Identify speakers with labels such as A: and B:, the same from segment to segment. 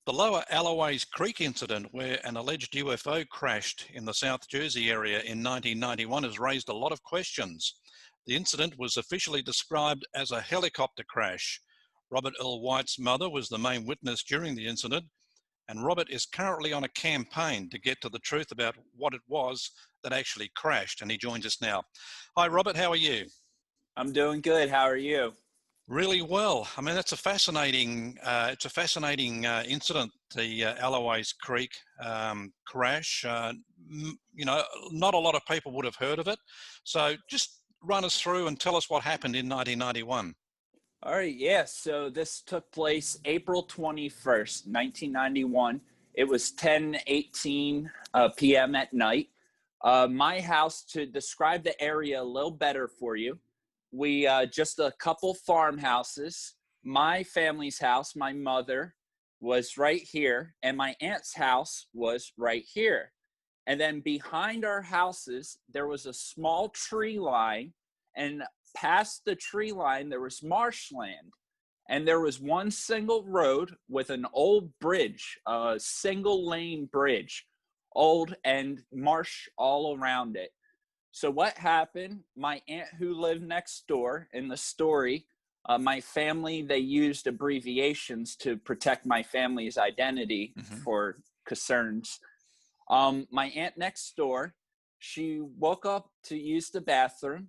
A: The Lower Alloways Creek incident, where an alleged UFO crashed in the South Jersey area in 1991, has raised a lot of questions. The incident was officially described as a helicopter crash. Robert Earl White's mother was the main witness during the incident, and Robert is currently on a campaign to get to the truth about what it was that actually crashed, and he joins us now. Hi, Robert, how are you?
B: I'm doing good. How are you?
A: Really well. I mean, that's a fascinating. Incident, the Alloways Creek crash. Not a lot of people would have heard of it. So, just run us through and tell us what happened in 1991.
B: All right. Yeah. So this took place April 21st, 1991. It was 10:18 p.m. at night. My house, to describe the area a little better for you, we just a couple farmhouses. My family's house, my mother, was right here, and my aunt's house was right here. And then behind our houses, there was a small tree line, and past the tree line, there was marshland. And there was one single road with an old bridge, a single lane bridge, old, and marsh all around it. So what happened, my aunt who lived next door, in the story, my family, they used abbreviations to protect my family's identity for concerns. My aunt next door, she woke up to use the bathroom.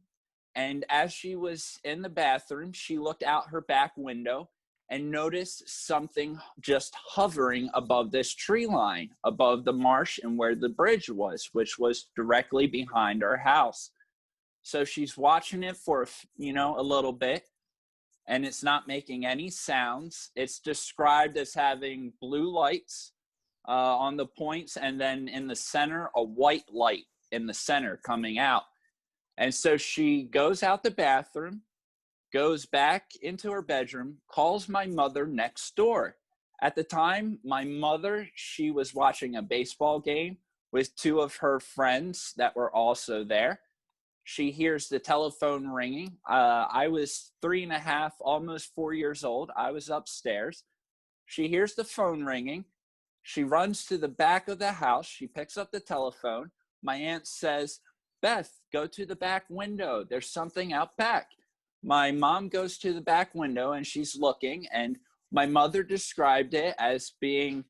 B: And as she was in the bathroom, she looked out her back window and noticed something just hovering above this tree line, above the marsh and where the bridge was, which was directly behind our house. So she's watching it for, a little bit, and it's not making any sounds. It's described as having blue lights on the points, and then in the center, a white light in the center coming out. And so she goes out the bathroom, goes back into her bedroom, calls my mother next door. At the time, my mother, she was watching a baseball game with two of her friends that were also there. She hears the telephone ringing. I was 3.5, almost 4 years old. I was upstairs. She hears the phone ringing. She runs to the back of the house. She picks up the telephone. My aunt says, "Beth, go to the back window. There's something out back." My mom goes to the back window and she's looking, and my mother described it as being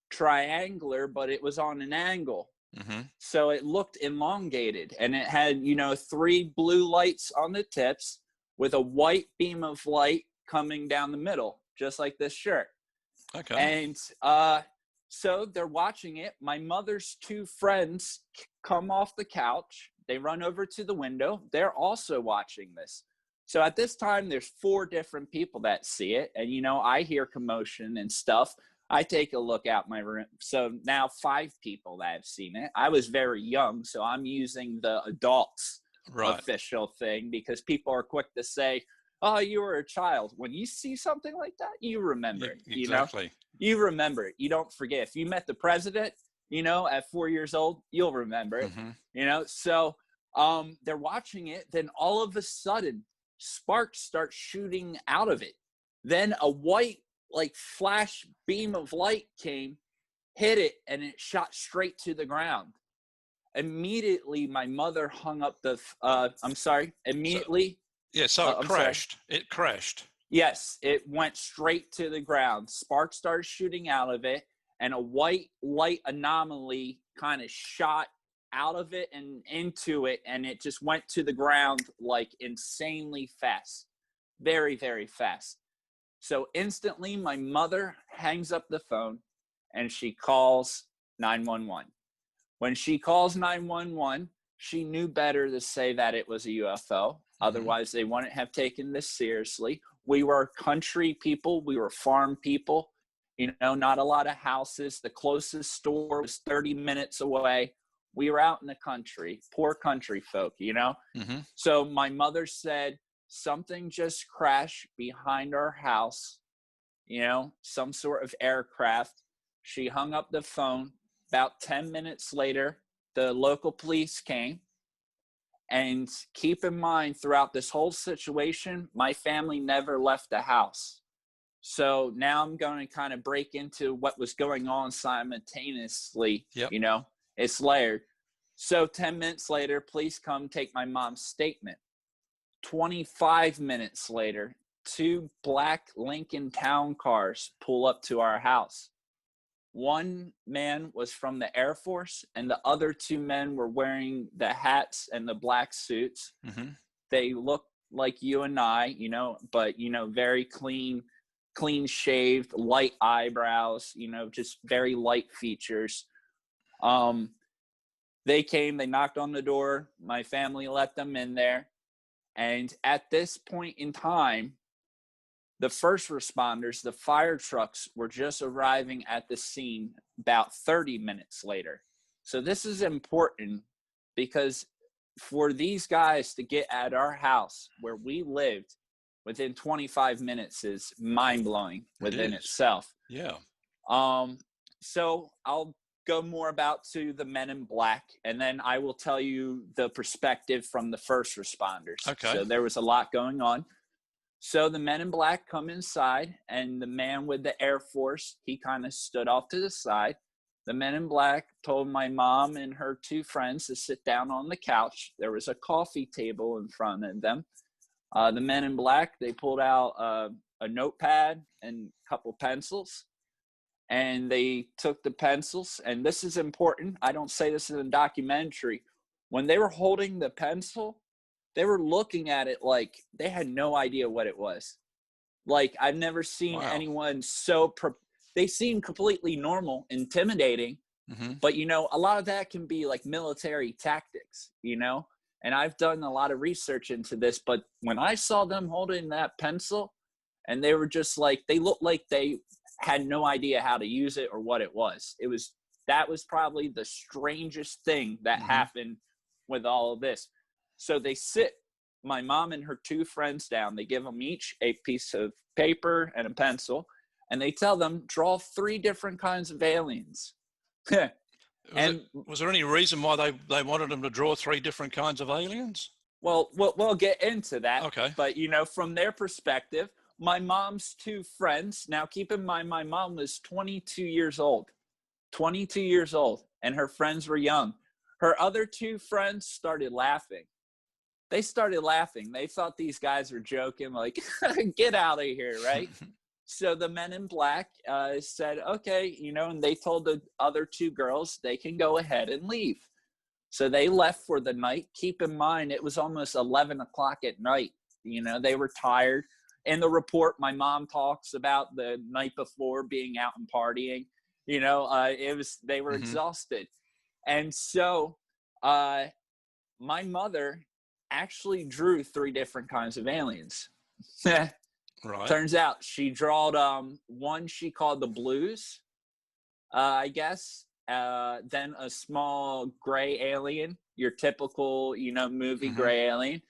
B: triangular, but it was on an angle. So it looked elongated, and it had, 3 blue lights on the tips with a white beam of light coming down the middle, just like this shirt.
A: Okay.
B: And so they're watching it. My mother's 2 friends come off the couch. They run over to the window. They're also watching this. So at this time, there's 4 different people that see it. And, I hear commotion and stuff. I take a look out my room. So now 5 people that have seen it. I was very young, so I'm using the adults official thing, because people are quick to say, "Oh, you were a child." When you see something like that, you remember it.
A: Exactly.
B: You remember it. You don't forget. If you met the president, at 4 years old, you'll remember it. So they're watching it. Then all of a sudden, sparks start shooting out of it. Then a white, flash beam of light came, hit it, and it shot straight to the ground. Immediately, my mother hung up the, immediately.
A: So it crashed. It crashed.
B: Yes, it went straight to the ground. Sparks started shooting out of it, and a white light anomaly kind of shot out of it and into it, and it just went to the ground insanely fast. Very, very fast. So instantly, my mother hangs up the phone, and she calls 911. When she calls 911, she knew better to say that it was a UFO. Otherwise, they wouldn't have taken this seriously. We were country people. We were farm people. Not a lot of houses. The closest store was 30 minutes away. We were out in the country, poor country folk, So my mother said, something just crashed behind our house, some sort of aircraft. She hung up the phone. About 10 minutes later, the local police came. And keep in mind, throughout this whole situation, my family never left the house. So now I'm going to kind of break into what was going on simultaneously.
A: Yep.
B: You know, it's layered. So 10 minutes later, police come take my mom's statement. 25 minutes later, 2 black Lincoln Town cars pull up to our house. One man was from the Air Force, and the other 2 men were wearing the hats and the black suits.
A: Mm-hmm.
B: They looked like you and I, you know, but, you know, very clean shaved, light eyebrows, you know, just very light features. They came, they knocked on the door. My family let them in there. And at this point in time, the first responders, the fire trucks, were just arriving at the scene about 30 minutes later. So this is important because for these guys to get at our house where we lived within 25 minutes is mind-blowing within itself.
A: Yeah.
B: So I'll go more about to the men in black, and then I will tell you the perspective from the first responders.
A: Okay.
B: So there was a lot going on. So the men in black come inside, and the man with the Air Force, he kind of stood off to the side. The men in black told my mom and her 2 friends to sit down on the couch. There was a coffee table in front of them. The men in black, they pulled out a notepad and a couple pencils, and they took the pencils. And this is important. I don't say this in a documentary. When they were holding the pencil, they were looking at it like they had no idea what it was. Like, I've never seen anyone so they seem completely normal, intimidating.
A: Mm-hmm.
B: But, you know, a lot of that can be like military tactics, you know? And I've done a lot of research into this, but when I saw them holding that pencil and they were just like, they looked like they had no idea how to use it or what it was. That was probably the strangest thing that happened with all of this. So they sit my mom and her 2 friends down. They give them each a piece of paper and a pencil, and they tell them, draw 3 different kinds of aliens.
A: Was there any reason why they wanted them to draw 3 different kinds of aliens?
B: Well, we'll get into that.
A: Okay.
B: But, you know, from their perspective, my mom's 2 friends, now keep in mind, my mom was 22 years old, and her friends were young. Her other 2 friends started laughing. They started laughing. They thought these guys were joking, like, get out of here, right? So the men in black said, okay, you know, and they told the other 2 girls they can go ahead and leave. So they left for the night. Keep in mind, it was almost 11 o'clock at night. You know, they were tired. In the report, my mom talks about the night before being out and partying. You know, they were exhausted. And so my mother actually drew 3 different kinds of aliens.
A: Right.
B: Turns out she drawed one she called the blues, I guess. Then a small gray alien, your typical, you know, movie gray alien.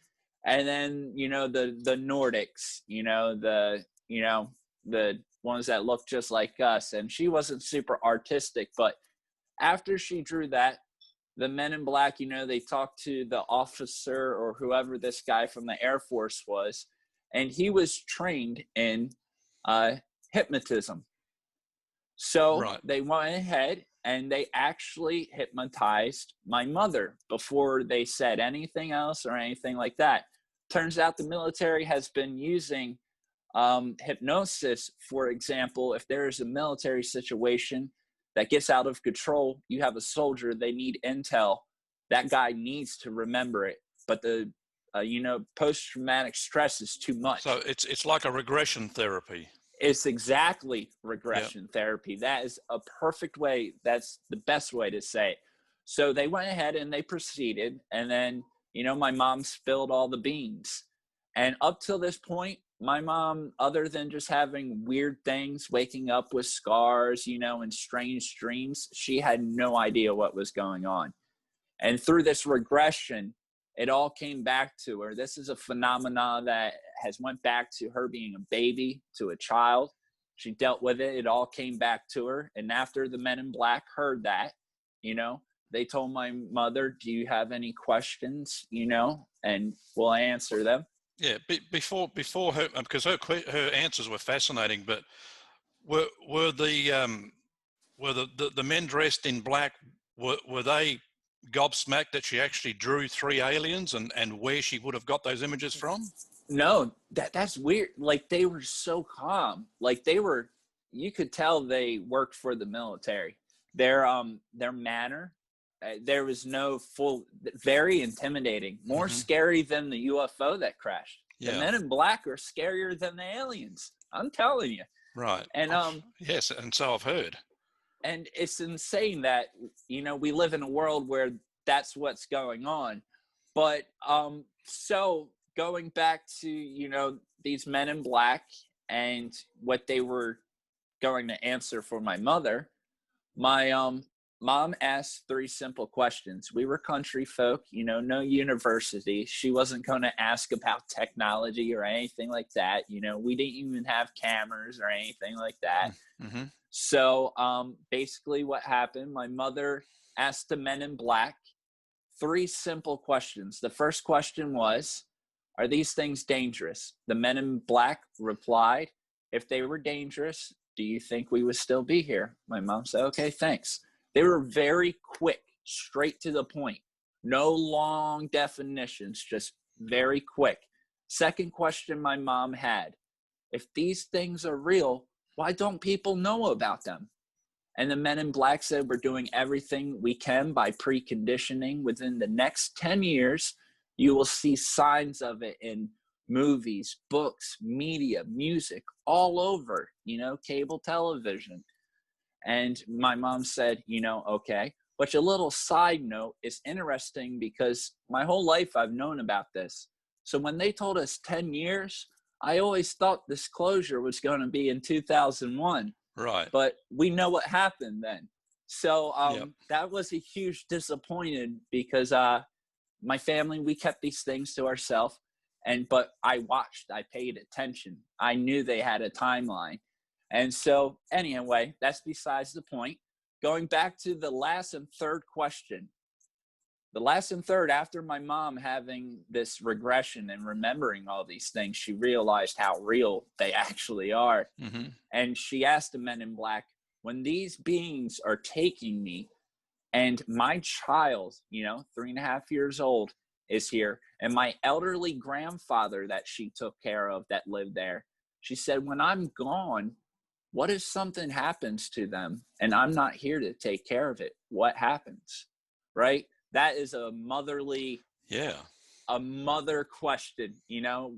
B: And then, you know, the Nordics, you know, the ones that look just like us. And she wasn't super artistic, but after she drew that, the men in black, you know, they talked to the officer or whoever this guy from the Air Force was, and he was trained in hypnotism. So they went ahead and they actually hypnotized my mother before they said anything else or anything like that. Turns out the military has been using hypnosis. For example, if there is a military situation that gets out of control, you have a soldier, they need intel, that guy needs to remember it. But the post-traumatic stress is too much.
A: So it's like a regression therapy.
B: It's exactly regression therapy. That is a perfect way. That's the best way to say it. So they went ahead and they proceeded. And then, you know, my mom spilled all the beans. And up till this point, my mom, other than just having weird things, waking up with scars, you know, and strange dreams, she had no idea what was going on. And through this regression, it all came back to her. This is a phenomenon that has went back to her being a baby, to a child. She dealt with it. It all came back to her. And after the men in black heard that, you know, they told my mother, do you have any questions, you know, and we'll answer them.
A: Yeah, before her, because her answers were fascinating. But were the men dressed in black, were they gobsmacked that she actually drew 3 aliens, and where she would have got those images from?
B: No, that's weird. Like, they were so calm. Like, you could tell they worked for the military. Their manner, there was no very intimidating, more
A: Hmm.
B: scary than the UFO that crashed. The
A: Yeah,
B: men in black are scarier than the aliens. I'm telling you.
A: right.
B: And
A: Yes, and so I've heard.
B: and it's insane that, we live in a world where that's what's going on. But so going back to, these men in black and what they were going to answer for my mother, my mom asked 3 simple questions. We were country folk, no university. She wasn't going to ask about technology or anything like that. We didn't even have cameras or anything like that.
A: Mm-hmm.
B: So basically what happened, my mother asked the men in black 3 simple questions. The first question was, are these things dangerous? The men in black replied, if they were dangerous, do you think we would still be here? My mom said, okay, thanks. They were very quick, straight to the point. No long definitions, just very quick. Second question my mom had, if these things are real, why don't people know about them? And the men in black said, we're doing everything we can by preconditioning. Within the next 10 years, you will see signs of it in movies, books, media, music, all over, cable television. And my mom said, okay. But a little side note, is interesting because my whole life I've known about this. So when they told us 10 years, I always thought this closure was going to be in 2001.
A: Right.
B: But we know what happened then. So
A: Yep.
B: that was a huge disappointment because my family, we kept these things to ourselves. But I watched, I paid attention. I knew they had a timeline. And so anyway, that's besides the point. Going back to the last and third question. The last and third, after my mom having this regression and remembering all these things, she realized how real they actually are.
A: Mm-hmm.
B: And she asked the men in black, when these beings are taking me and my child, 3.5 years old, is here, and my elderly grandfather that she took care of that lived there, she said, when I'm gone, what if something happens to them and I'm not here to take care of it? What happens? Right? That is a motherly, a mother question.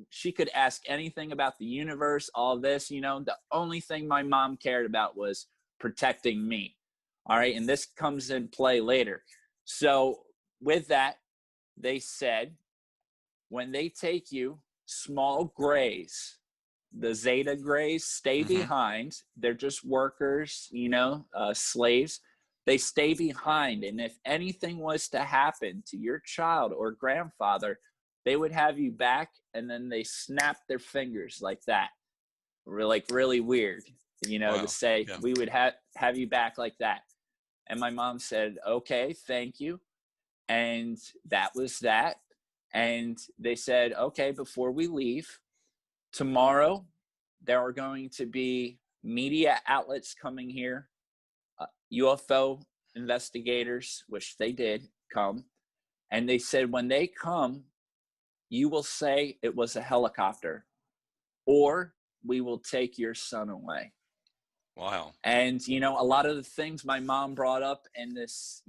B: She could ask anything about the universe, all this. The only thing my mom cared about was protecting me. All right. And this comes in play later. So with that, they said, when they take you, small grays, the Zeta grays, stay
A: Mm-hmm.
B: behind. They're just workers, slaves. They stay behind. And if anything was to happen to your child or grandfather, they would have you back, and then they snap their fingers like that. Really weird,
A: Wow.
B: to say,
A: Yeah.
B: we would have you back like that. And my mom said, okay, thank you. And that was that. And they said, okay, before we leave, tomorrow, there are going to be media outlets coming here, UFO investigators, which they did come. And they said, when they come, you will say it was a helicopter, or we will take your son away.
A: Wow.
B: And, a lot of the things my mom brought up in this,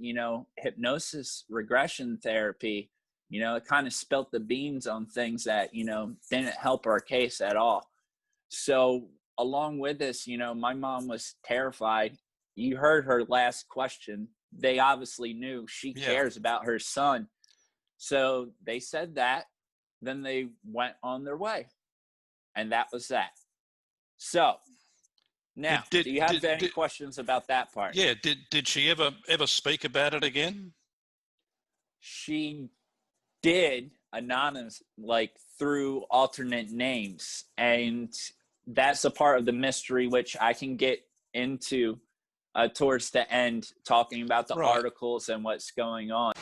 B: hypnosis regression therapy, it kind of spilt the beans on things that, didn't help our case at all. So along with this, my mom was terrified. You heard her last question. They obviously knew she cares about her son. So they said that. Then they went on their way. And that was that. So now, do you have any questions about that part?
A: Yeah. Did she ever speak about it again?
B: She did, anonymous, through alternate names. And that's a part of the mystery, which I can get into towards the end, talking about the articles and what's going on.